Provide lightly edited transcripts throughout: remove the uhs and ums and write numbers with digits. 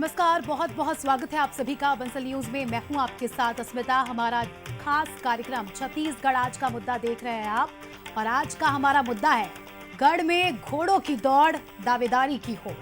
नमस्कार, बहुत बहुत स्वागत है आप सभी का बंसल न्यूज में। मैं हूं आपके साथ अस्मिता। हमारा खास कार्यक्रम छत्तीसगढ़ आज का मुद्दा देख रहे हैं आप, और आज का हमारा मुद्दा है गढ़ में घोड़ों की दौड़, दावेदारी की हो।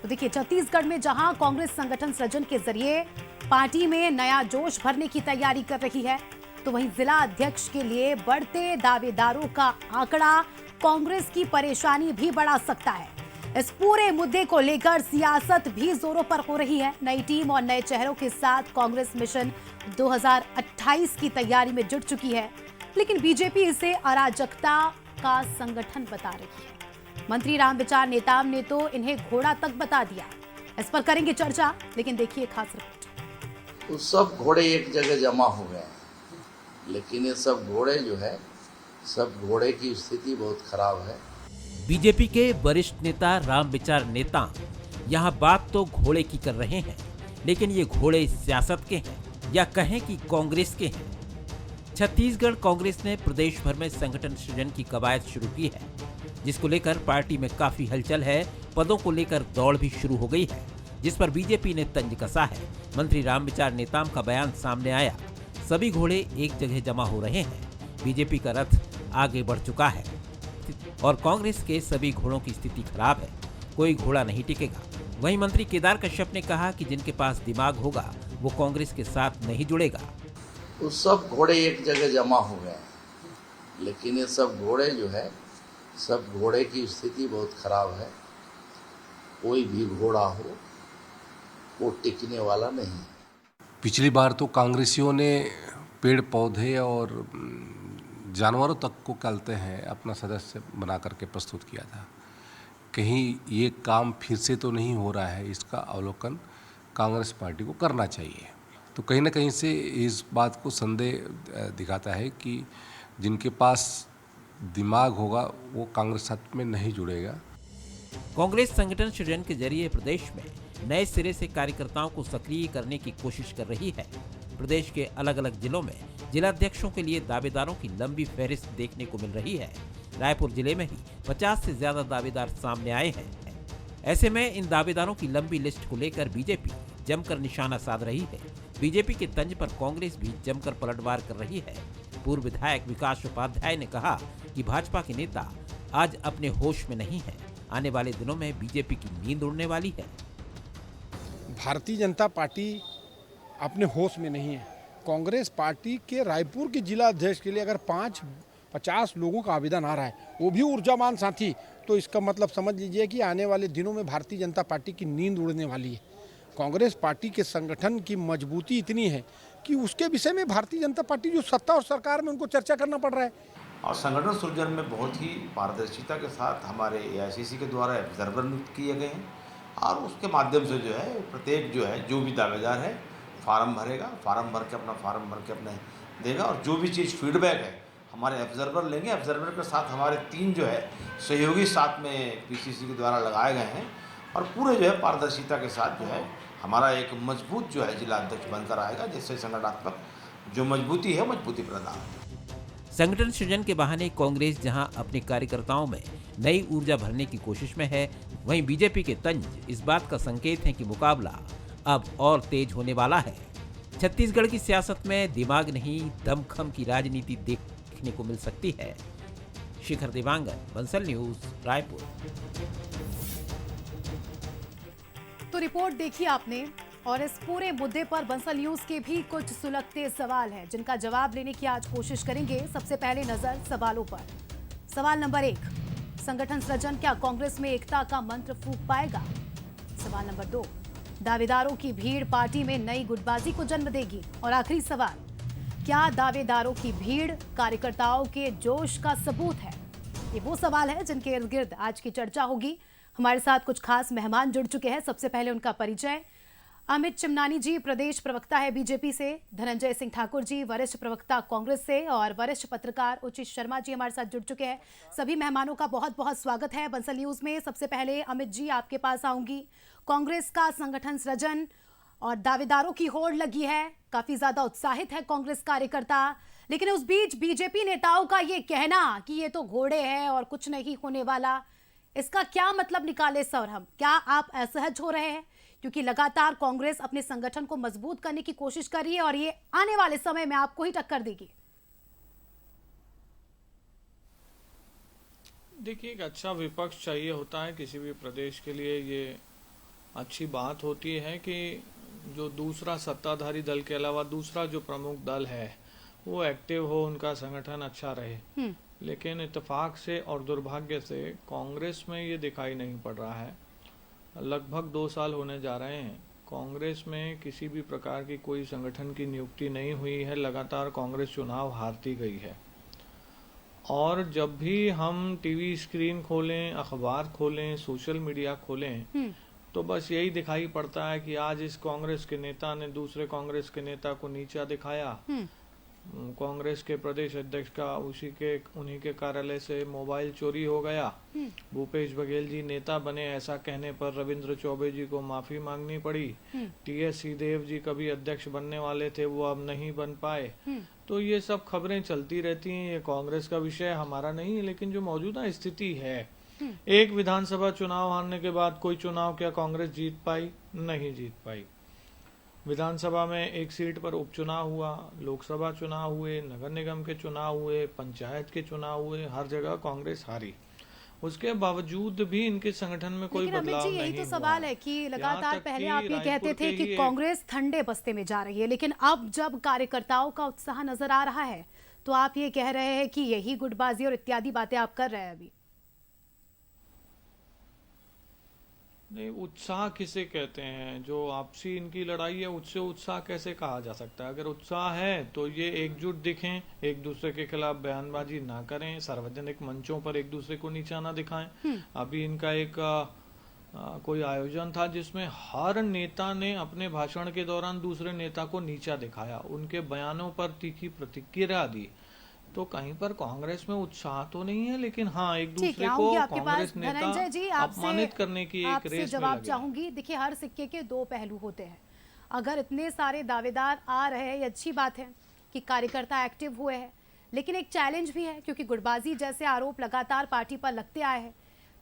तो देखिए, छत्तीसगढ़ में जहां कांग्रेस संगठन सृजन के जरिए पार्टी में नया जोश भरने की तैयारी कर रही है, तो वहीं जिला अध्यक्ष के लिए बढ़ते दावेदारों का आंकड़ा कांग्रेस की परेशानी भी बढ़ा सकता है। इस पूरे मुद्दे को लेकर सियासत भी जोरों पर हो रही है। नई टीम और नए चेहरों के साथ कांग्रेस मिशन 2028 की तैयारी में जुट चुकी है, लेकिन बीजेपी इसे अराजकता का संगठन बता रही है। मंत्री रामविचार नेताम ने तो इन्हें घोड़ा तक बता दिया। इस पर करेंगे चर्चा, लेकिन देखिए खास रिपोर्ट। तो सब घोड़े एक जगह जमा हो गए, लेकिन ये सब घोड़े जो है, सब घोड़े की स्थिति बहुत खराब है। बीजेपी के वरिष्ठ नेता रामविचार नेताम यहाँ बात तो घोड़े की कर रहे हैं, लेकिन ये घोड़े सियासत के हैं या कहें कि कांग्रेस के हैं। छत्तीसगढ़ कांग्रेस ने प्रदेश भर में संगठन सृजन की कवायद शुरू की है, जिसको लेकर पार्टी में काफी हलचल है। पदों को लेकर दौड़ भी शुरू हो गई है, जिस पर बीजेपी ने तंज कसा है। मंत्री रामविचार नेताम का बयान सामने आया, सभी घोड़े एक जगह जमा हो रहे हैं, बीजेपी का रथ आगे बढ़ चुका है और कांग्रेस के सभी घोड़ों की स्थिति खराब है, कोई घोड़ा नहीं टिकेगा। वहीं मंत्री केदार कश्यप ने कहा कि जिनके पास दिमाग होगा वो कांग्रेस के साथ नहीं जुड़ेगा। तो सब घोड़े एक जगह जमा हो गए, लेकिन ये सब घोड़े जो है, सब घोड़े की स्थिति बहुत खराब है। कोई भी घोड़ा हो वो टिकने वाला नहीं। पिछली बार तो कांग्रेसियों ने पेड़ पौधे और जानवरों तक को कहते हैं अपना सदस्य बना करके प्रस्तुत किया था। कहीं ये काम फिर से तो नहीं हो रहा है, इसका अवलोकन कांग्रेस पार्टी को करना चाहिए। तो कहीं ना कहीं से इस बात को संदेह दिखाता है कि जिनके पास दिमाग होगा वो कांग्रेस साथ में नहीं जुड़ेगा। कांग्रेस संगठन सृजन के जरिए प्रदेश में नए सिरे से कार्यकर्ताओं को सक्रिय करने की कोशिश कर रही है। प्रदेश के अलग अलग जिलों में जिलाध्यक्षों के लिए दावेदारों की लंबी फहरिस्त देखने को मिल रही है। रायपुर जिले में ही 50 से ज्यादा दावेदार सामने आए हैं। ऐसे में इन दावेदारों की लंबी लिस्ट को लेकर बीजेपी जमकर निशाना साध रही है। बीजेपी के तंज पर कांग्रेस भी जमकर पलटवार कर रही है। पूर्व विधायक विकास उपाध्याय ने कहा कि भाजपा के नेता आज अपने होश में नहीं है, आने वाले दिनों में बीजेपी की नींद उड़ने वाली है। भारतीय जनता पार्टी अपने होश में नहीं है। कांग्रेस पार्टी के रायपुर के जिला अध्यक्ष के लिए अगर 50 लोगों का आवेदन आ रहा है, वो भी ऊर्जावान साथी, तो इसका मतलब समझ लीजिए कि आने वाले दिनों में भारतीय जनता पार्टी की नींद उड़ने वाली है। कांग्रेस पार्टी के संगठन की मजबूती इतनी है कि उसके विषय में भारतीय जनता पार्टी जो सत्ता और सरकार में उनको चर्चा करना पड़ रहा है। और संगठन सृजन में बहुत ही पारदर्शिता के साथ हमारे एआईसीसी के द्वारा ऑब्जर्वर नियुक्त किए गए हैं, और उसके माध्यम से जो है प्रत्येक जो भी दावेदार है फार्म भरेगा, फार्म भर के अपने देगा, और जो भी चीज़ फीडबैक है हमारे ऑब्जर्वर लेंगे। ऑब्जर्वर के साथ हमारे 3 जो है सहयोगी साथ में पीसीसी के द्वारा लगाए गए हैं, और पूरे जो है पारदर्शिता के साथ जो है हमारा एक मजबूत जो है जिला अध्यक्ष बनकर आएगा, जिससे संगठनात्मक जो मजबूती है मजबूती प्रदान है। संगठन सृजन के बहाने कांग्रेस जहां अपने कार्यकर्ताओं में नई ऊर्जा भरने की कोशिश में है, वहीं बीजेपी के तंज इस बात का संकेत है कि मुकाबला अब और तेज होने वाला है। छत्तीसगढ़ की सियासत में दिमाग नहीं, दमखम की राजनीति देखने को मिल सकती है। शिखर देवांगन, बंसल न्यूज, रायपुर। तो रिपोर्ट देखी आपने, और इस पूरे मुद्दे पर बंसल न्यूज के भी कुछ सुलगते सवाल हैं, जिनका जवाब लेने की आज कोशिश करेंगे। सबसे पहले नजर सवालों पर। सवाल नंबर 1, संगठन सृजन क्या कांग्रेस में एकता का मंत्र फूंक पाएगा? सवाल नंबर 2, दावेदारों की भीड़ पार्टी में नई गुटबाजी को जन्म देगी? और आखिरी सवाल, क्या दावेदारों की भीड़ कार्यकर्ताओं के जोश का सबूत है? ये वो सवाल है जिनके इर्द गिर्द आज की चर्चा होगी। हमारे साथ कुछ खास मेहमान जुड़ चुके हैं। सबसे पहले उनका परिचय। अमित चिमनानी जी प्रदेश प्रवक्ता है बीजेपी से, धनंजय सिंह ठाकुर जी वरिष्ठ प्रवक्ता कांग्रेस से, और वरिष्ठ पत्रकार उचित शर्मा जी हमारे साथ जुड़ चुके हैं। सभी मेहमानों का बहुत बहुत स्वागत है बंसल न्यूज में। सबसे पहले अमित जी आपके पास आऊंगी। कांग्रेस का संगठन सृजन और दावेदारों की होड़ लगी है, काफी ज्यादा उत्साहित है कांग्रेस कार्यकर्ता, लेकिन उस बीच बीजेपी नेताओं का ये कहना कि ये तो घोड़े हैं और कुछ नहीं होने वाला, इसका क्या मतलब निकाले सर हम? क्या आप असहज हो रहे हैं? क्योंकि लगातार कांग्रेस अपने संगठन को मजबूत करने की कोशिश कर रही है और ये आने वाले समय में आपको ही टक्कर देगी। देखिए, एक अच्छा विपक्ष चाहिए होता है किसी भी प्रदेश के लिए। ये अच्छी बात होती है कि जो दूसरा सत्ताधारी दल के अलावा दूसरा जो प्रमुख दल है वो एक्टिव हो, उनका संगठन अच्छा रहे। लेकिन इत्तेफाक से और दुर्भाग्य से कांग्रेस में ये दिखाई नहीं पड़ रहा है। लगभग 2 साल होने जा रहे हैं कांग्रेस में किसी भी प्रकार की कोई संगठन की नियुक्ति नहीं हुई है। लगातार कांग्रेस चुनाव हारती गई है और जब भी हम टीवी स्क्रीन खोलें, अखबार खोलें, सोशल मीडिया खोलें तो बस यही दिखाई पड़ता है कि आज इस कांग्रेस के नेता ने दूसरे कांग्रेस के नेता को नीचा दिखाया। कांग्रेस के प्रदेश अध्यक्ष का उन्हीं के कार्यालय से मोबाइल चोरी हो गया। भूपेश बघेल जी नेता बने, ऐसा कहने पर रविंद्र चौबे जी को माफी मांगनी पड़ी। टीएस सिंहदेव जी कभी अध्यक्ष बनने वाले थे, वो अब नहीं बन पाए। तो ये सब खबरें चलती रहती हैं। ये कांग्रेस का विषय हमारा नहीं है, लेकिन जो मौजूदा स्थिति है, एक विधानसभा चुनाव हारने के बाद कोई चुनाव क्या कांग्रेस जीत पाई? नहीं जीत पाई। विधानसभा में एक सीट पर उपचुनाव हुआ, लोकसभा चुनाव हुए, नगर निगम के चुनाव हुए, पंचायत के चुनाव हुए, हर जगह कांग्रेस हारी। उसके बावजूद भी इनके संगठन में कोई बदलाव नहीं हुआ। यही तो सवाल है कि लगातार पहले आप ये कहते थे कि कांग्रेस ठंडे बस्ते में जा रही है, लेकिन अब जब कार्यकर्ताओं का उत्साह नजर आ रहा है तो आप ये कह रहे हैं कि यही गुटबाजी और इत्यादि बातें आप कर रहे हैं अभी। नहीं, उत्साह किसे कहते हैं? जो आपसी इनकी लड़ाई है उससे उत्साह कैसे कहा जा सकता है? अगर उत्साह है तो ये एकजुट दिखें, एक दूसरे के खिलाफ बयानबाजी ना करें, सार्वजनिक मंचों पर एक दूसरे को नीचा ना दिखाएं। अभी इनका एक कोई आयोजन था जिसमें हर नेता ने अपने भाषण के दौरान दूसरे नेता को नीचा दिखाया, उनके बयानों पर तीखी प्रतिक्रिया दी। तो कहीं पर कांग्रेस में उत्साह तो नहीं है, लेकिन हाँ एक दूसरे को कांग्रेस नेता अपमानित करने की एक रेस में जवाब चाहूंगी। देखिए, हर सिक्के के 2 पहलू होते हैं। अगर इतने सारे दावेदार आ रहे हैं, ये अच्छी बात है कि कार्यकर्ता एक्टिव हुए हैं, लेकिन एक चैलेंज भी है क्योंकि गुटबाजी जैसे आरोप लगातार पार्टी पर लगते आए हैं।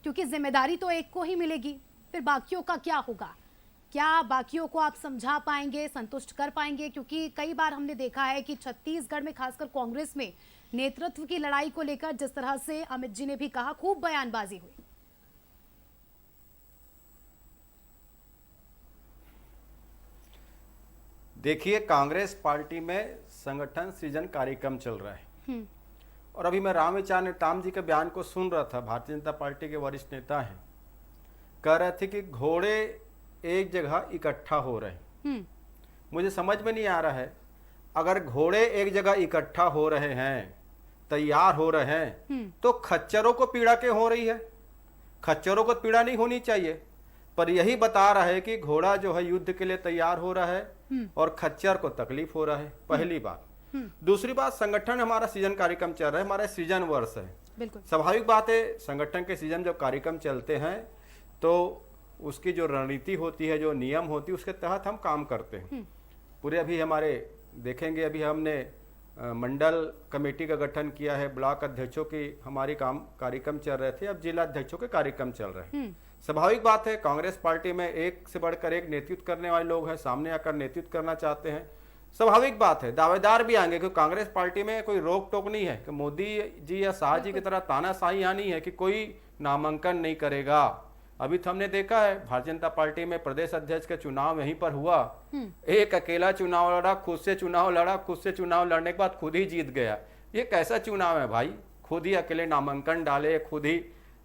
क्योंकि जिम्मेदारी तो एक को ही मिलेगी, फिर बाकियों का क्या होगा? क्या बाकियों को आप समझा पाएंगे, संतुष्ट कर पाएंगे? क्योंकि कई बार हमने देखा है कि छत्तीसगढ़ में खासकर कांग्रेस में नेतृत्व की लड़ाई को लेकर जिस तरह से अमित जी ने भी कहा, खूब बयानबाजी हुई। देखिए, कांग्रेस पार्टी में संगठन सृजन कार्यक्रम चल रहा है और अभी मैं रामविचार नेताम जी के बयान को सुन रहा था। भारतीय जनता पार्टी के वरिष्ठ नेता हैं, कह रहे थे कि घोड़े एक जगह इकट्ठा हो रहे हैं। मुझे समझ में नहीं आ रहा है, अगर घोड़े एक जगह इकट्ठा हो रहे हैं, तैयार हो रहे हैं, तो खच्चरों को पीड़ा क्यों हो रही है? खच्चरों को पीड़ा नहीं होनी चाहिए, पर यही बता रहा है कि घोड़ा जो है युद्ध के लिए तैयार हो रहा है और खच्चर को तकलीफ हो रहा है। पहली बात। दूसरी बात, संगठन हमारा सृजन कार्यक्रम चल रहा है, हमारा सृजन वर्ष है। स्वाभाविक बात है, संगठन के सृजन जब कार्यक्रम चलते हैं तो उसकी जो रणनीति होती है, जो नियम होती है, उसके तहत हम काम करते हैं। पूरे अभी हमारे देखेंगे, अभी हमने मंडल कमेटी का गठन किया है, ब्लॉक अध्यक्षों की हमारी कार्यक्रम चल रहे थे, अब जिला अध्यक्षों के कार्यक्रम चल रहे हैं। स्वाभाविक बात है, कांग्रेस पार्टी में एक से बढ़कर एक नेतृत्व करने वाले लोग हैं, सामने आकर नेतृत्व करना चाहते हैं। स्वाभाविक बात है, दावेदार भी आएंगे, क्योंकि कांग्रेस पार्टी में कोई रोक टोक नहीं है कि मोदी जी या शाह जी की तरह तानाशाही यहाँ नहीं है कि कोई नामांकन नहीं करेगा। अभी तो हमने देखा है भारतीय जनता पार्टी में प्रदेश अध्यक्ष का चुनाव यहीं पर हुआ, एक अकेला चुनाव लड़ा, खुद से चुनाव लड़ा, खुद से चुनाव लड़ने के बाद खुद ही जीत गया। ये कैसा चुनाव है भाई? खुद ही अकेले नामांकन डाले, खुद ही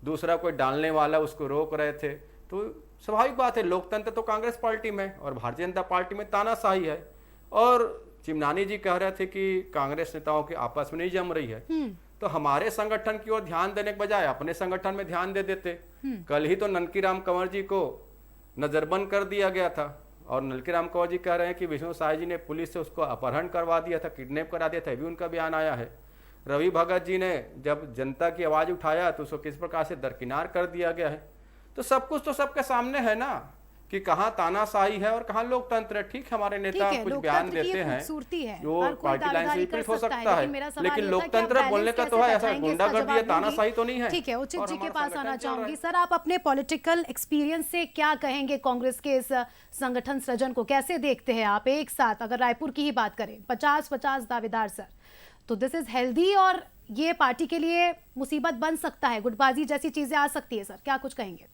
दूसरा कोई डालने वाला उसको रोक रहे थे। तो स्वाभाविक बात है, लोकतंत्र तो कांग्रेस पार्टी में और भारतीय जनता पार्टी में तानाशाही है। और चिमनानी जी कह रहे थे कि कांग्रेस नेताओं की आपस में नहीं जम रही है, तो हमारे संगठन की ओर ध्यान देने के बजाय अपने संगठन में ध्यान दे देते। कल ही तो ननकीराम कंवर जी को नजरबंद कर दिया गया था और ननकीराम कंवर जी कह रहे हैं कि विष्णु साय जी ने पुलिस से उसको अपहरण करवा दिया था, किडनैप करा दिया था, भी उनका बयान आया है। रवि भगत जी ने जब जनता की आवाज उठाया तो उसको किस प्रकार से दरकिनार कर दिया गया है। तो सब कुछ तो सबके सामने है ना। कि कहाँ तानाशाही है और कहाँ लोकतंत्र है। ठीक है, हमारे नेता ठीक है, कुछ बयान लोकतंत्र की देते ये हैं खूबसूरती है, जो हर कोई पार्टी लाइन से दावेदारी कर विपरीत हो सकता है, सकता लेकिन मेरा सवाल लेकिन ये था कि आप लोकतंत्र बोलने बैलेंस का तो कैसे है, ऐसा बैठाएंगे, इसका गुंडागर्दी या जवाब दूंगी। तानाशाही तो नहीं है। ठीक है, उचित और जी के हमारा पास संगठन आना चल रहा है। चाहूंगी। सर, आप अपने पॉलिटिकल एक्सपीरियंस से क्या कहेंगे कांग्रेस के इस संगठन सृजन को, कैसे देखते हैं आप? एक साथ अगर रायपुर की ही बात करें, 50-50 दावेदार सर, तो दिस इज हेल्दी और ये पार्टी के लिए मुसीबत बन सकता है, गुटबाजी जैसी चीजें आ सकती है। सर, क्या कुछ कहेंगे?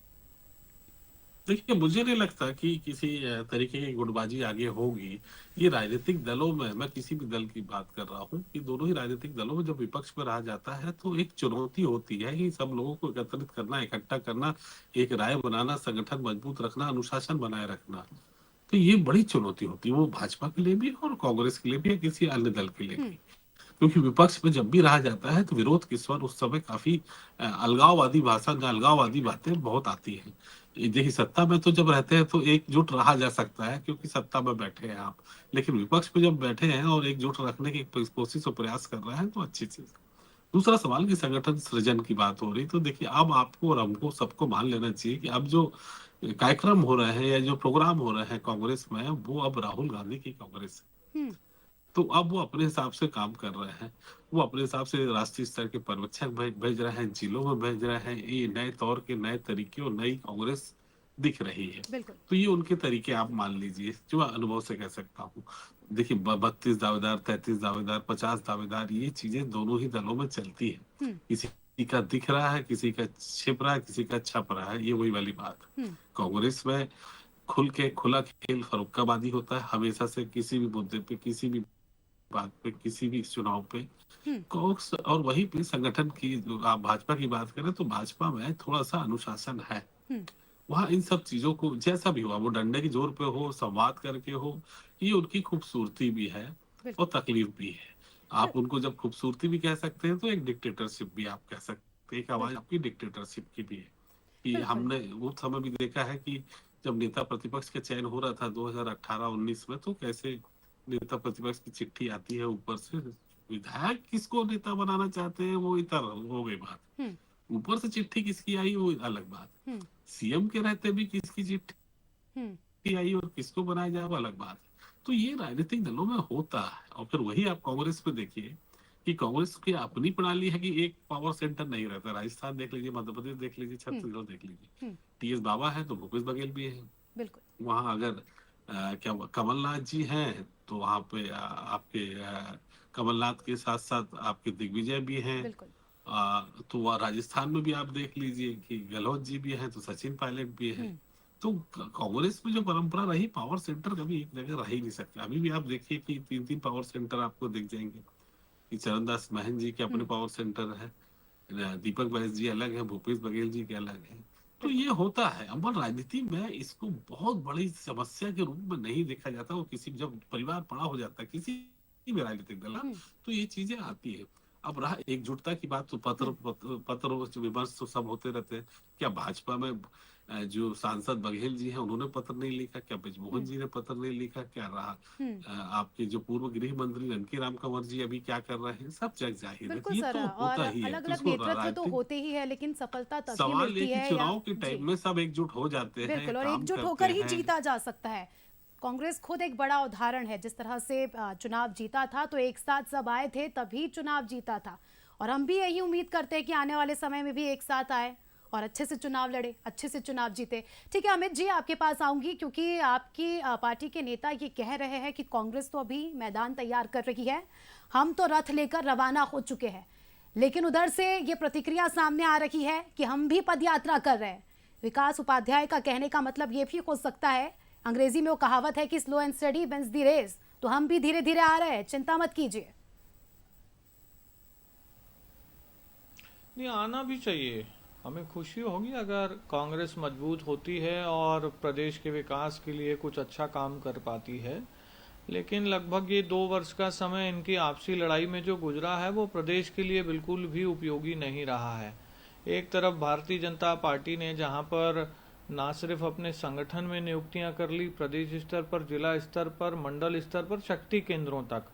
देखिए, मुझे नहीं लगता कि किसी तरीके की गुटबाजी आगे होगी। ये राजनीतिक दलों में, मैं किसी भी दल की बात कर रहा हूँ, कि दोनों ही राजनीतिक दलों में जब विपक्ष में रहा जाता है तो एक चुनौती होती है कि सब लोगों को एकत्रित करना, इकट्ठा करना, एक राय बनाना, संगठन मजबूत रखना, अनुशासन बनाए रखना। तो ये बड़ी चुनौती होती है, वो भाजपा के लिए भी और कांग्रेस के लिए भी या किसी अन्य दल के लिए भी। क्योंकि विपक्ष में जब भी रहा जाता है तो विरोध के स्वर उस समय काफी अलगाववादी भाषण, अलगाववादी बातें बहुत आती हैं। ये देखिए, सत्ता में तो जब रहते हैं तो एकजुट रहा जा सकता है क्योंकि सत्ता में बैठे हैं आप, लेकिन विपक्ष में जब बैठे हैं और एकजुट रखने की कोशिश और प्रयास कर रहे हैं तो अच्छी चीज। दूसरा सवाल की संगठन सृजन की बात हो रही, तो देखिए अब आपको और हमको सबको मान लेना चाहिए कि अब जो कार्यक्रम हो रहे हैं या जो प्रोग्राम हो रहे हैं कांग्रेस में, वो अब राहुल गांधी की कांग्रेस है। तो अब वो अपने हिसाब से काम कर रहे हैं, वो अपने हिसाब से राष्ट्रीय स्तर के पर्यवेक्षक भेज रहे हैं, जिलों में भेज रहे हैं। ये नए तौर के, नए तरीके और नई कांग्रेस दिख रही है। तो ये उनके तरीके आप मान लीजिए, जो अनुभव से कह सकता हूँ। देखिए, 32 दावेदार, 33 दावेदार, 50 दावेदार, ये चीजें दोनों ही दलों में चलती है। किसी का दिख रहा है, किसी का छिप रहा है, किसी का छप रहा है, ये वही वाली बात। कांग्रेस में खुला खेल फरुक्काबादी होता है हमेशा से, किसी भी मुद्दे पे, किसी भी बात पे, किसी भी चुनाव पे। कांग्रेस और वही पे संगठन की, आप भाजपा की बात करें तो भाजपा में थोड़ा सा अनुशासन है। वहाँ इन सब चीजों को जैसा भी हुआ, वो डंडे की जोर पे हो, संवाद करके हो, ये उनकी खूबसूरती भी है और तकलीफ भी है। आप उनको जब खूबसूरती भी कह सकते हैं तो एक डिक्टेटरशिप भी आप कह सकते हैं, एक आवाज आपकी डिक्टेटरशिप की भी है। कि हमने वो समय भी देखा है कि जब नेता प्रतिपक्ष का चयन हो रहा था 2018-19 में, तो कैसे नेता प्रतिपक्ष की चिट्ठी आती है ऊपर से, विधायक किसको नेता बनाना चाहते हैं वो इतर हो गई बात, ऊपर से चिट्ठी किसकी आई वो अलग बात, सीएम के रहते भी किसकी चिट्ठी आई और किसको बनाया जाए वो अलग बात। तो ये राजनीतिक दलों में होता है। और फिर वही आप कांग्रेस में देखिए कि कांग्रेस की अपनी प्रणाली है कि एक पावर सेंटर नहीं रहता। राजस्थान देख लीजिए, मध्य प्रदेश देख लीजिए, छत्तीसगढ़ देख लीजिए। टीएस बाबा है तो भूपेश बघेल भी है। वहाँ अगर क्या कमलनाथ जी हैं तो वहाँ पे आपके कमलनाथ के साथ साथ आपके दिग्विजय भी हैं। तो वहाँ राजस्थान में भी आप देख लीजिए कि गहलोत जी भी हैं, तो सचिन पायलट भी हैं। तो कांग्रेस में जो परंपरा रही, पावर सेंटर कभी एक जगह रह ही नहीं सकता। अभी भी आप देखिए कि 3-3 पावर सेंटर आपको दिख जाएंगे कि चरणदास महंत जी के अपने पावर सेंटर है, दीपक बैस जी अलग है, भूपेश बघेल जी के अलग है। तो ये होता है। अमल राजनीति में इसको बहुत बड़ी समस्या के रूप में नहीं देखा जाता। वो किसी जब परिवार बड़ा हो जाता है किसी भी राजनीतिक दल, तो ये चीजें आती है। अब रहा एकजुटता की बात, तो पत्र विमर्श तो सब होते रहते हैं। क्या भाजपा में जो सांसद बघेल जी हैं उन्होंने पत्र नहीं लिखा? क्या ब्रिजमोहन जी ने पत्र नहीं लिखा? क्या रहा आपके जो पूर्व गृह मंत्री रणकी राम कंवर जी अभी क्या कर रहे हैं? सब जग जाहिर है। ये तो होता ही है। अलग-अलग नेतृत्व तो होते ही है, लेकिन सफलता तभी सवाल मिलती है चुनाव के टाइम में सब एकजुट हो जाते हैं, बिल्कुल, और एकजुट होकर ही जीता जा सकता है। कांग्रेस खुद एक बड़ा उदाहरण है। जिस तरह से चुनाव जीता था तो एक साथ सब आए थे तभी चुनाव जीता था, और हम भी यही उम्मीद करते हैं कि आने वाले समय में भी एक साथ आए और अच्छे से चुनाव लड़े, अच्छे से चुनाव जीते। ठीक है अमित जी, आपके पास आऊंगी क्योंकि आपकी पार्टी के नेता ये कह रहे हैं कि कांग्रेस तो अभी मैदान तैयार कर रही है, हम तो रथ लेकर रवाना हो चुके हैं, लेकिन उधर से ये प्रतिक्रिया सामने आ रही है कि हम भी पदयात्रा कर रहे हैं। विकास उपाध्याय का कहने का मतलब ये भी हो सकता है, अंग्रेजी में वो कहावत है कि slow and study wins the race, तो हम भी धीरे धीरे आ रहे हैं, चिंता मत कीजिए। नहीं, आना भी चाहिए। हमें खुशी होगी अगर कांग्रेस मजबूत होती है और प्रदेश के विकास के लिए कुछ अच्छा काम कर पाती है, लेकिन लगभग ये 2 वर्ष का समय इनकी आपसी लड़ाई में जो गुजरा है वो प्रदेश के लिए बिल्कुल भी उपयोगी नहीं रहा है। एक तरफ भारतीय जनता पार्टी ने जहां पर ना सिर्फ अपने संगठन में नियुक्तियां कर ली, प्रदेश स्तर पर, जिला स्तर पर, मंडल स्तर पर, शक्ति केंद्रों तक,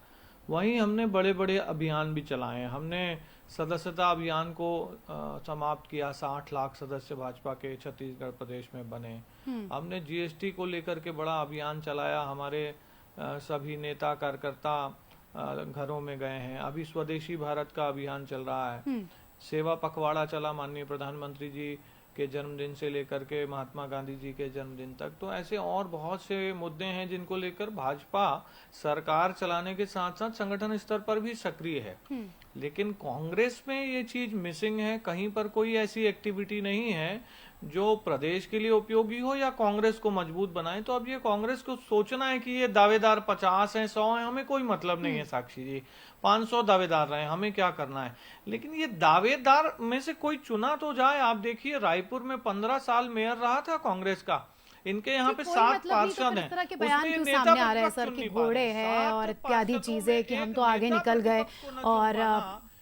वहीं हमने बड़े बड़े अभियान भी चलाए हैं। हमने सदस्यता अभियान को समाप्त किया, 60 लाख सदस्य भाजपा के छत्तीसगढ़ प्रदेश में बने। हमने जीएसटी को लेकर के बड़ा अभियान चलाया, हमारे सभी नेता कार्यकर्ता घरों में गए हैं। अभी स्वदेशी भारत का अभियान चल रहा है, सेवा पखवाड़ा चला माननीय प्रधानमंत्री जी के जन्मदिन से लेकर के महात्मा गांधी जी के जन्मदिन तक। तो ऐसे और बहुत से मुद्दे हैं जिनको लेकर भाजपा सरकार चलाने के साथ साथ संगठन स्तर पर भी सक्रिय है। लेकिन कांग्रेस में ये चीज मिसिंग है, कहीं पर कोई ऐसी एक्टिविटी नहीं है जो प्रदेश के लिए उपयोगी हो या कांग्रेस को मजबूत बनाए। तो अब ये कांग्रेस को सोचना है कि ये दावेदार 50 हैं, 100 हैं, हमें कोई मतलब नहीं है साक्षी जी, 500 दावेदार रहे, हमें क्या करना है। लेकिन ये दावेदार में से कोई चुना तो जाए। आप देखिए रायपुर में 15 साल मेयर रहा था कांग्रेस का, इनके यहाँ पे 7 पार्षद हैं। इस तरह के बयान क्यों सामने आ रहे हैं सर कि घोड़े हैं और इत्यादि चीजें कि हम तो आगे निकल गए और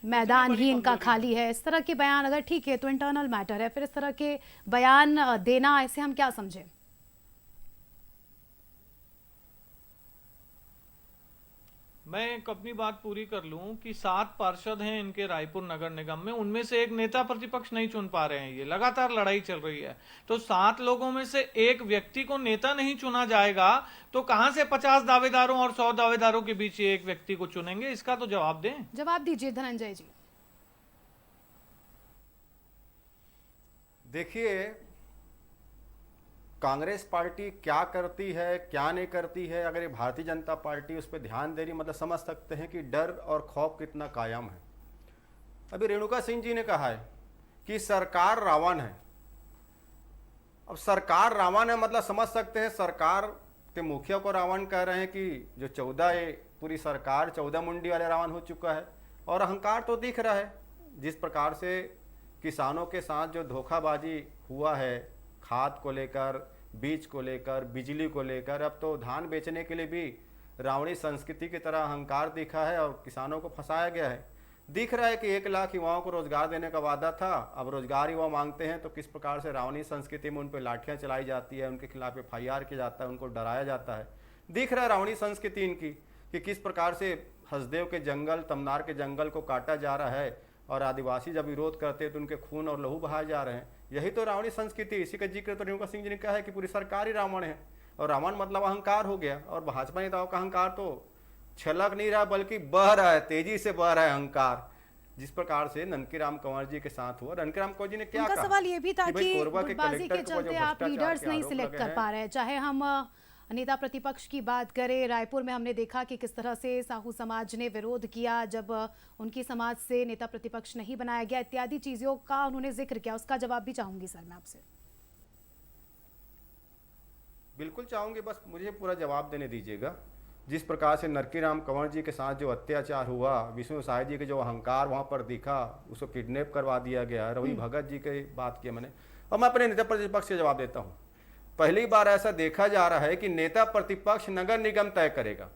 मैदान ही इनका खाली है। इस तरह के बयान अगर ठीक है तो इंटरनल मैटर है, फिर इस तरह के बयान देना ऐसे हम क्या समझें? मैं एक अपनी बात पूरी कर लूं कि 7 पार्षद हैं इनके रायपुर नगर निगम में, उनमें से एक नेता प्रतिपक्ष नहीं चुन पा रहे हैं। ये लगातार लड़ाई चल रही है। तो 7 लोगों में से एक व्यक्ति को नेता नहीं चुना जाएगा तो कहां से 50 दावेदारों और 100 दावेदारों के बीच एक व्यक्ति को चुनेंगे? इसका तो जवाब दें। जवाब दीजिए धनंजय जी। देखिए, कांग्रेस पार्टी क्या करती है क्या नहीं करती है, अगर ये भारतीय जनता पार्टी उस पर ध्यान दे रही, मतलब समझ सकते हैं कि डर और खौफ कितना कायम है। अभी रेणुका सिंह जी ने कहा है कि सरकार रावण है। अब सरकार रावण है मतलब समझ सकते हैं सरकार के मुखिया को रावण कह रहे हैं कि जो 14 ये पूरी सरकार 14 मुंडी वाले रावण हो चुका है। और अहंकार तो दिख रहा है, जिस प्रकार से किसानों के साथ जो धोखाबाजी हुआ है, खाद को लेकर, बीज को लेकर, बिजली को लेकर, अब तो धान बेचने के लिए भी रावणी संस्कृति की तरह अहंकार दिखा है और किसानों को फंसाया गया है। दिख रहा है कि 1 लाख युवाओं को रोजगार देने का वादा था, अब रोजगार युवा मांगते हैं तो किस प्रकार से रावणी संस्कृति में उन पर लाठियां चलाई जाती है, उनके खिलाफ FIR किया जाता है, उनको डराया जाता है। दिख रहा है रावणी संस्कृति इनकी कि किस प्रकार से हसदेव के जंगल, तमनार के जंगल को काटा जा रहा है और आदिवासी जब विरोध करते हैं तो उनके खून और लहू बहाए जा रहे हैं। यही तो रावणी संस्कृति। इसी का जिक्र तो रेणुका सिंह जी ने कहा है कि पूरी सरकार ही रावण है और रावण मतलब अहंकार हो गया। और भाजपा नेताओं का अहंकार तो छलक नहीं रहा बल्कि बह रहा है, तेजी से बह रहा है अहंकार। जिस प्रकार से ननकीराम कंवर जी के साथ हुआ, ननकीराम कंवर जी ने क्या कहा? सवाल ये भी था कि कोरबा के गुटबाजी के कलेक्टर को जो चलते आप भ्रष्टाचार लीडर्स के नहीं आरोप सिलेक्ट लगे कर हैं, पा रहे हैं। चाहे हम नेता प्रतिपक्ष की बात करें, रायपुर में हमने देखा कि किस तरह से साहू समाज ने विरोध किया जब उनकी समाज से नेता प्रतिपक्ष नहीं बनाया गया, इत्यादि चीजों का उन्होंने जिक्र किया। उसका जवाब भी चाहूंगी सर मैं आपसे। बिल्कुल चाहूंगी, बस मुझे पूरा जवाब देने दीजिएगा। जिस प्रकार से नरकीराम कंवर जी के साथ जो अत्याचार हुआ, विष्णु साय जी के जो अहंकार वहां पर दिखा, उसको किडनैप करवा दिया गया, रवि भगत जी की बात की मैंने। और मैं अपने नेता प्रतिपक्ष से जवाब देता हूं। पहली बार ऐसा देखा जा रहा है कि नेता प्रतिपक्ष नगर निगम तय करेगा।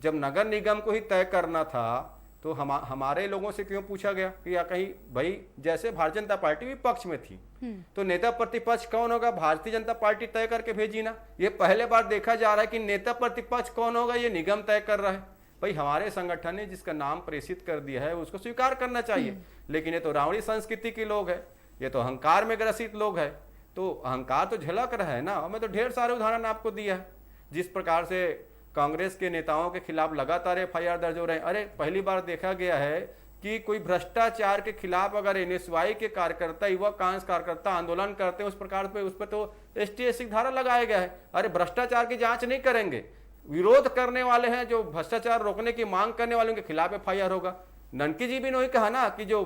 जब नगर निगम को ही तय करना था तो हमारे लोगों से क्यों पूछा गया कि या कहीं भाई, जैसे भारतीय जनता पार्टी विपक्ष में थी तो नेता प्रतिपक्ष कौन होगा, भारतीय जनता पार्टी तय करके भेजी ना। ये पहले बार देखा जा रहा है कि नेता प्रतिपक्ष कौन होगा ये निगम तय कर रहा है। भाई हमारे संगठन ने जिसका नाम प्रेषित कर दिया है उसको स्वीकार करना चाहिए। लेकिन ये तो रावणी संस्कृति के लोग है, ये तो अहंकार में ग्रसित लोग है, तो अहंकार तो झलक रहा है ना। और मैं तो ढेर सारे उदाहरण आपको दिया है जिस प्रकार से कांग्रेस के नेताओं के खिलाफ लगातार FIR दर्ज हो रहे हैं। अरे पहली बार देखा गया है कि कोई भ्रष्टाचार के खिलाफ अगर NSY के कार्यकर्ता, युवा कांग्रेस कार्यकर्ता आंदोलन करते हैं उस प्रकार पे उस पर तो ST धारा लगाया गया है। अरे भ्रष्टाचार की जांच नहीं करेंगे, विरोध करने वाले हैं जो भ्रष्टाचार रोकने की मांग करने वालों के खिलाफ FIR होगा। ननकी जी भी ने कहा ना कि जो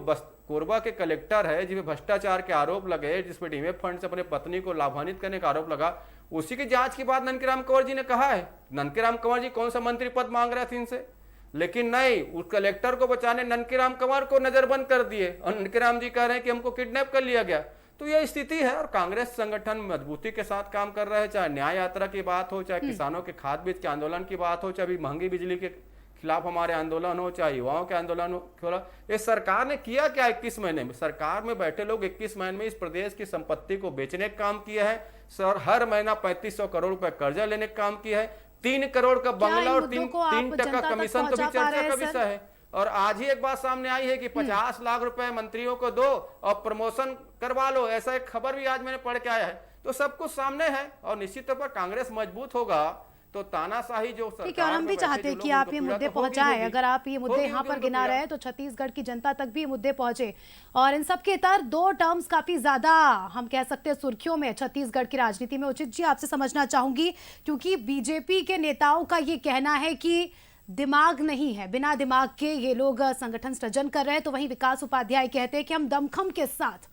कोरबा के कलेक्टर है जिसपे भ्रष्टाचार के आरोप लगे, जिसपे डीएमएफ फंड से अपने पत्नी को लाभान्वित करने का आरोप लगा, उसी की जांच की बात ननकीराम कंवर जी ने कहा है। ननकीराम कंवर जी कौन सा मंत्री पद मांग रहे थे इनसे, लेकिन नहीं, उस कलेक्टर को बचाने ननकीराम कंवर को नजरबंद कर दिए और ननकीराम जी कह रहे हैं कि हमको किडनैप कर लिया गया। तो यह स्थिति है और कांग्रेस संगठन मजबूती के साथ काम कर रहा है। चाहे न्याय यात्रा की बात हो, चाहे किसानों के खाद बीज के आंदोलन की बात हो, चाहे महंगी बिजली के खिलाफ हमारे आंदोलन हो, चाहे युवाओं के आंदोलन हो। ये सरकार ने किया क्या 21 महीने में? सरकार में बैठे लोग 21 महीने में इस प्रदेश की संपत्ति को बेचने का काम किया है सर। हर महीना 3500 करोड़ रुपए कर्जा लेने का काम किया है। 3 करोड़ का क्या बंगला इन और मुद्दों को आप 3% जनता तक कमीशन तो भी पहुंचा पा रहे चर्चा का हैं, विषय सर? है। और आज ही एक बात सामने आई है कि 50 लाख रुपए मंत्रियों को दो और प्रमोशन करवा लो, ऐसा एक खबर भी आज मैंने पढ़ के आया है। तो सब कुछ सामने है और निश्चित तौर पर कांग्रेस मजबूत होगा तो तानाशाही जो ठीक है, और हम भी चाहते हैं कि आप ये मुद्दे पहुंचाएं। अगर आप ये मुद्दे यहाँ पर गिना रहे हैं तो छत्तीसगढ़ की जनता तक भी ये मुद्दे पहुंचे। और इन सब के इतर 2 टर्म्स काफी ज्यादा हम कह सकते हैं सुर्खियों में छत्तीसगढ़ की राजनीति में। उचित जी, आपसे समझना चाहूंगी, क्योंकि बीजेपी के नेताओं का ये कहना है कि दिमाग नहीं है, बिना दिमाग के ये लोग संगठन सृजन कर रहे हैं। तो वहीं विकास उपाध्याय कहते हैं कि हम दमखम के साथ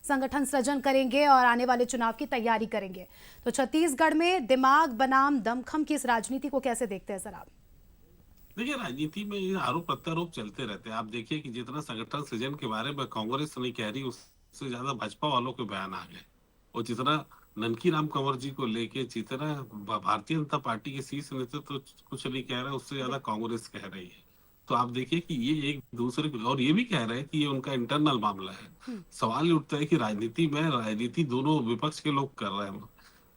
संगठन सृजन करेंगे और आने वाले चुनाव की तैयारी करेंगे। तो छत्तीसगढ़ में दिमाग बनाम दमखम की इस राजनीति को कैसे देखते हैं सर आप? देखिए, राजनीति में ये आरोप प्रत्यारोप चलते रहते हैं। आप देखिए कि जितना संगठन सृजन के बारे में कांग्रेस नहीं कह रही, उससे ज्यादा भाजपा वालों के बयान आ गए। और जितना ननकी राम कंवर जी को लेके जितना भारतीय जनता पार्टी के शीर्ष नेतृत्व तो कुछ नहीं कह रहा है, उससे ज्यादा कांग्रेस कह रही है। तो आप देखिए कि ये एक दूसरे को, और ये भी कह रहे हैं कि ये उनका इंटरनल मामला है। सवाल ये उठता है कि राजनीति दोनों विपक्ष के लोग कर रहे हैं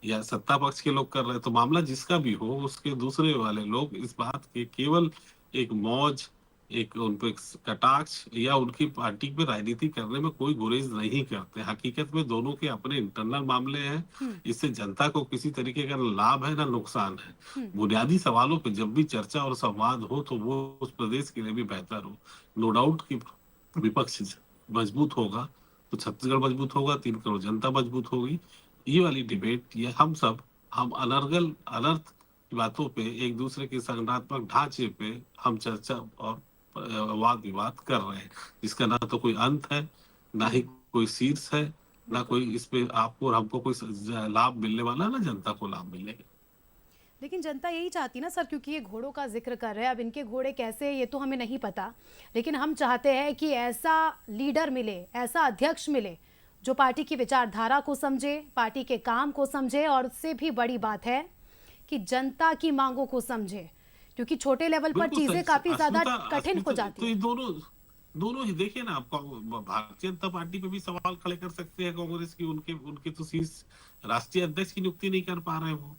या सत्ता पक्ष के लोग कर रहे हैं, तो मामला जिसका भी हो उसके दूसरे वाले लोग इस बात के केवल एक मौज, एक उन पे कटाक्ष या उनकी पार्टी पे राजनीति करने में कोई गुरेज नहीं करते। हकीकत में दोनों के अपने इंटरनल मामले हैं। इससे जनता को किसी तरीके का लाभ है ना नुकसान है। बुनियादी सवालों पे जब भी चर्चा और संवाद हो तो वो उस प्रदेश के लिए भी बेहतर हो। नो डाउट कि विपक्ष मजबूत होगा तो छत्तीसगढ़ मजबूत होगा, 3 करोड़ जनता मजबूत होगी। ये वाली डिबेट ये हम अनर्थ की बातों पे, एक दूसरे के संगठनात्मक ढांचे पे हम चर्चा और वाद विवाद कर रहे हैं, जिसका ना तो कोई अंत है, ना ही कोई शीर्ष है, ना कोई इसमें आपको और हमको कोई लाभ मिलने वाला, ना जनता को लाभ मिलेगा। लेकिन जनता यही चाहती ना सर, क्योंकि ये घोड़ों का जिक्र कर रहे हैं। अब इनके घोड़े कैसे ये तो हमें नहीं पता, लेकिन हम चाहते हैं कि ऐसा लीडर मिले, ऐसा अध्यक्ष मिले जो पार्टी की विचारधारा को समझे, पार्टी के काम को समझे, और उससे भी बड़ी बात है कि जनता की मांगों को समझे, क्योंकि छोटे लेवल पर चीजें काफी ज्यादा कठिन हो जाती तो है। ये दोनों ही देखिए ना, आप भारतीय जनता पार्टी पे भी सवाल खड़े कर सकते हैं कांग्रेस की। उनके तो शीर्ष राष्ट्रीय अध्यक्ष की नियुक्ति नहीं कर पा रहे वो,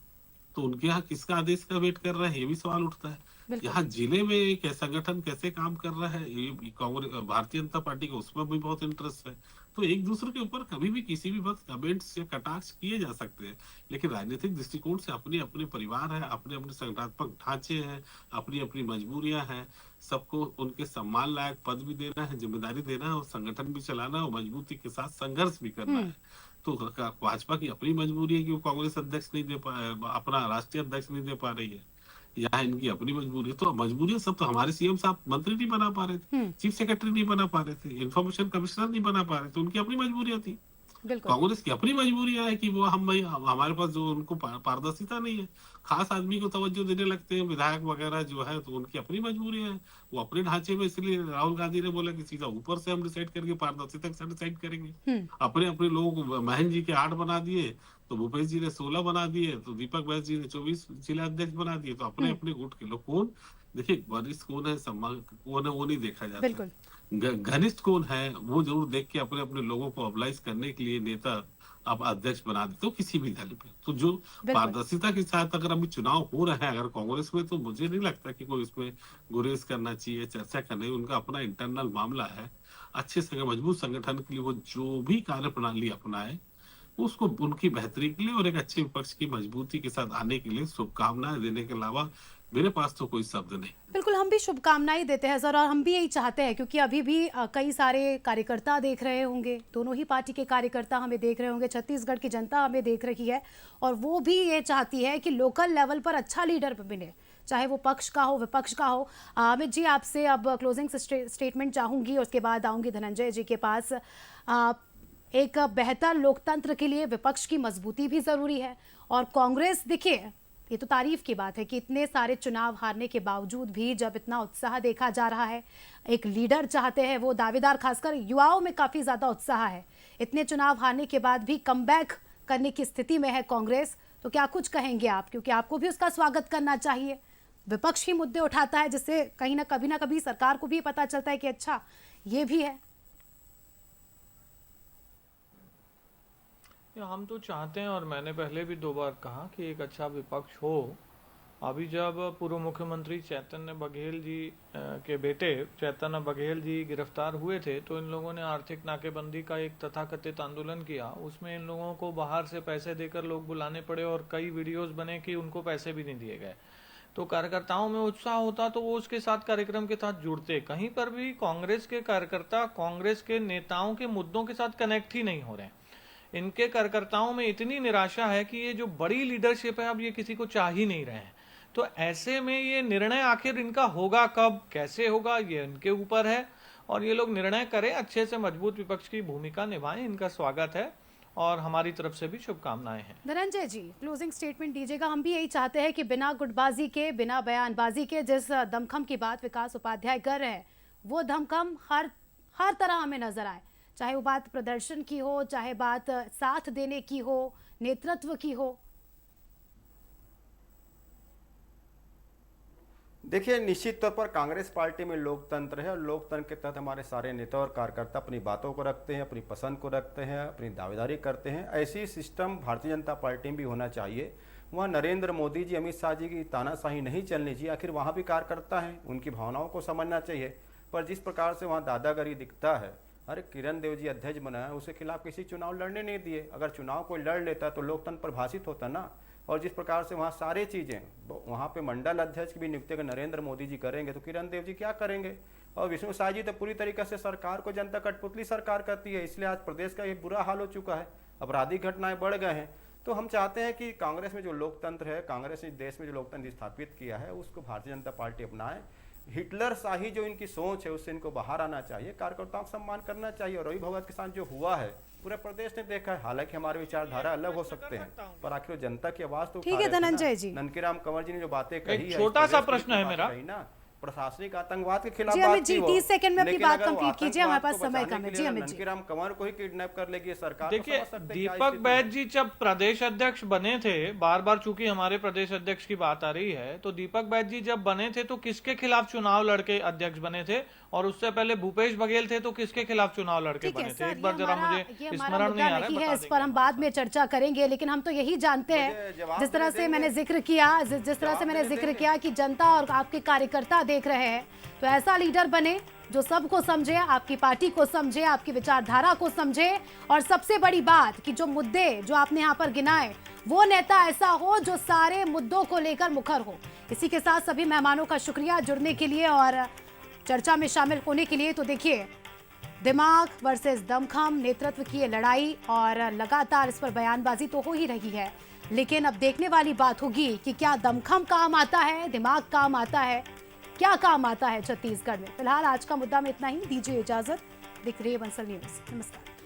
तो उनके यहाँ किसका आदेश का वेट कर रहे हैं, ये भी सवाल उठता है। यहाँ जिले में संगठन कैसे काम कर रहा है, ये कांग्रेस भारतीय जनता पार्टी को उसमें भी बहुत इंटरेस्ट है। तो एक दूसरे के ऊपर कभी भी किसी भी वक्त कमेंट्स या कटाक्ष किए जा सकते हैं, लेकिन राजनीतिक दृष्टिकोण से अपने अपने परिवार है, अपने अपने संगठनात्मक ढांचे हैं, अपनी अपनी मजबूरियां हैं। सबको उनके सम्मान लायक पद भी देना है, जिम्मेदारी देना है, और संगठन भी चलाना है, और मजबूती के साथ संघर्ष भी करना है। तो भाजपा की अपनी मजबूरी है कि वो कांग्रेस अध्यक्ष नहीं दे पा, अपना राष्ट्रीय अध्यक्ष नहीं दे पा रही है, यहाँ इनकी अपनी मजबूरी है। तो मजबूरियां सब, तो हमारे सीएम साहब मंत्री नहीं बना पा रहे थे, चीफ सेक्रेटरी नहीं बना पा रहे थे, इन्फॉर्मेशन कमिश्नर नहीं बना पा रहे थे, उनकी अपनी मजबूरियां थी। कांग्रेस की अपनी मजबूरियां है कि वो हमारे पास जो उनको पारदर्शिता नहीं है, खास आदमी को तवज्जो देने लगते हैं विधायक वगैरह जो है, तो उनकी अपनी मजबूरियां है। वो अपने ढांचे में, इसलिए राहुल गांधी ने बोला कि सीधा ऊपर से हम डिसाइड करके पारदर्शिता से डिसाइड करेंगे। अपने अपने लोगों को महेंद्र जी के 8 बना दिए, तो भूपेश जी ने 16 बना दिए, तो दीपक बैस जी ने 24 जिला अध्यक्ष बना दिए। तो अपने अपने गुट के लोग कौन, देखिए वरिष्ठ कौन है, सम्मान कौन है, वो नहीं देखा जाता। घनिष्ठ कौन है वो जरूर देख के अपने अपने लोगों को मोबिलाइज करने के लिए नेता आप अध्यक्ष बना देते हो किसी भी दल पे। तो जो पारदर्शिता के साथ अगर अभी चुनाव हो रहे हैं अगर कांग्रेस में, तो मुझे नहीं लगता कि कोई इसमें गुरेज करना चाहिए, चर्चा करने। उनका अपना इंटरनल मामला है। अच्छे मजबूत संगठन के लिए वो जो भी कार्य प्रणाली अपनाए, उसको उनकी बेहतरी के लिए और एक अच्छे विपक्ष की मजबूती के साथ आने के लिए शुभकामनाएं देने के अलावा मेरे पास तो कोई शब्द नहीं। बिल्कुल, हम भी शुभकामनाएं देते हैं सर, और हम भी यही चाहते हैं, क्योंकि अभी भी कई सारे कार्यकर्ता देख रहे होंगे, दोनों ही पार्टी के कार्यकर्ता हमें देख रहे होंगे, छत्तीसगढ़ की जनता हमें देख रही है, और वो भी ये चाहती है कि लोकल लेवल पर अच्छा लीडर मिले, चाहे वो पक्ष का हो विपक्ष का हो। अमित जी, आपसे अब क्लोजिंग स्टेटमेंट चाहूंगी, उसके बाद आऊंगी धनंजय जी के पास। एक बेहतर लोकतंत्र के लिए विपक्ष की मजबूती भी जरूरी है, और कांग्रेस, देखिए ये तो तारीफ की बात है कि इतने सारे चुनाव हारने के बावजूद भी जब इतना उत्साह देखा जा रहा है, एक लीडर चाहते हैं वो दावेदार, खासकर युवाओं में काफी ज्यादा उत्साह है। इतने चुनाव हारने के बाद भी कमबैक करने की स्थिति में है कांग्रेस, तो क्या कुछ कहेंगे आप? क्योंकि आपको भी उसका स्वागत करना चाहिए। विपक्ष ही मुद्दे उठाता है, जिससे कहीं ना कभी सरकार को भी पता चलता है कि अच्छा ये भी है। हम तो चाहते हैं, और मैंने पहले भी 2 बार कहा कि एक अच्छा विपक्ष हो, अभी जब पूर्व मुख्यमंत्री चैतन्य बघेल जी के बेटे चैतन्य बघेल जी गिरफ्तार हुए थे, तो इन लोगों ने आर्थिक नाकेबंदी का एक तथाकथित आंदोलन किया। उसमें इन लोगों को बाहर से पैसे देकर लोग बुलाने पड़े और कई वीडियोस बने कि उनको पैसे भी नहीं दिए गए। तो कार्यकर्ताओं में उत्साह होता तो वो उसके साथ कार्यक्रम के साथ जुड़ते। कहीं पर भी कांग्रेस के कार्यकर्ता कांग्रेस के नेताओं के मुद्दों के साथ कनेक्ट ही नहीं हो रहे हैं। इनके कार्यकर्ताओं में इतनी निराशा है कि ये जो बड़ी लीडरशिप है अब ये किसी को चाह ही नहीं रहे हैं। तो ऐसे में ये निर्णय आखिर इनका होगा कब, कैसे होगा, ये इनके ऊपर है और ये लोग निर्णय करें, अच्छे से मजबूत विपक्ष की भूमिका निभाएं। इनका स्वागत है और हमारी तरफ से भी शुभकामनाएं हैं। धनंजय जी, क्लोजिंग स्टेटमेंट दीजिएगा। हम भी यही चाहते हैं कि बिना गुटबाजी के, बिना बयानबाजी के जिस दमखम की बात विकास उपाध्याय कर रहे हैं, वो दमखम हर तरह हमें नजर आए, चाहे वो बात प्रदर्शन की हो, चाहे बात साथ देने की हो, नेतृत्व की हो। देखिए, निश्चित तौर पर कांग्रेस पार्टी में लोकतंत्र है और लोकतंत्र के तहत हमारे सारे नेता और कार्यकर्ता अपनी बातों को रखते हैं, अपनी पसंद को रखते हैं, अपनी दावेदारी करते हैं। ऐसी सिस्टम भारतीय जनता पार्टी में भी होना चाहिए। वहाँ नरेंद्र मोदी जी, अमित शाह जी की तानाशाही नहीं चलनी चाहिए। आखिर वहाँ भी कार्यकर्ता हैं, उनकी भावनाओं को समझना चाहिए। पर जिस प्रकार से वहाँ दादागिरी दिखता है, अरे किरण देव जी अध्यक्ष बना है, उसके खिलाफ किसी चुनाव लड़ने नहीं दिए। अगर चुनाव कोई लड़ लेता तो लोकतंत्र प्रभावित होता ना। और जिस प्रकार से वहाँ सारी चीज़ें, वहाँ पे मंडल अध्यक्ष की भी नियुक्ति अगर नरेंद्र मोदी जी करेंगे तो किरण देव जी क्या करेंगे? और विष्णु साय जी तो पूरी तरीके से सरकार को जनता कठपुतली सरकार करती है। इसलिए आज प्रदेश का ये बुरा हाल हो चुका है, अपराधिक घटनाएं बढ़ गए हैं। तो हम चाहते हैं कि कांग्रेस में जो लोकतंत्र है, कांग्रेस ने देश में जो लोकतंत्र स्थापित किया है, उसको भारतीय जनता पार्टी अपनाए। हिटलर शाही जो इनकी सोच है उससे इनको बाहर आना चाहिए, कार्यकर्ताओं का सम्मान करना चाहिए। और रवि भगत के साथ जो हुआ है पूरे प्रदेश ने देखा है। हालांकि हमारे विचारधारा अलग हो सकते हैं, पर आखिर जनता की आवाज तो ठीक है धनंजय जी। ननकीराम कंवर जी ने जो बातें कही है, छोटा सा प्रश्न है मेरा ना, प्रशासनिक आतंकवाद के खिलाफ जी बात अमित जी, 30 सेकंड में अपनी बात कंप्लीट कीजिए, हमारे पास समय कम है। जी अमित जी, ननकीराम कंवर को ही किडनैप कर लेगी सरकार। देखिए, दीपक बैद जी जब प्रदेश अध्यक्ष बने थे, बार बार चूंकि हमारे प्रदेश अध्यक्ष की बात आ रही है, तो दीपक बैद जी जब बने थे तो किसके खिलाफ चुनाव लड़के अध्यक्ष बने थे? और उससे पहले भूपेश बघेल थे तो किसके खिलाफ चुनाव लड़के बने थे? एक बार जरा मुझे स्मरण नहीं आ रहा है, इस पर हम बाद में चर्चा करेंगे। लेकिन हम तो यही जानते हैं, जिस तरह से मैंने जिक्र किया कि जनता और आपके कार्यकर्ता देख रहे हैं, तो ऐसा लीडर बने जो सबको समझे, आपकी पार्टी को समझे, आपकी विचारधारा को समझे। और सबसे बड़ी बात कि जो मुद्दे जो आपने यहाँ पर गिनाए, वो नेता ऐसा हो जो सारे मुद्दों को लेकर मुखर हो। इसी के साथ सभी मेहमानों का शुक्रिया जुड़ने के लिए और चर्चा में शामिल होने के लिए। तो देखिए, दिमाग वर्सेस दमखम, नेतृत्व की ये लड़ाई और लगातार इस पर बयानबाजी तो हो ही रही है। लेकिन अब देखने वाली बात होगी कि क्या दमखम काम आता है, दिमाग काम आता है, क्या काम आता है छत्तीसगढ़ में। फिलहाल आज का मुद्दा में इतना ही। दीजिए इजाजत। दिख रही है बंसल न्यूज। नमस्कार।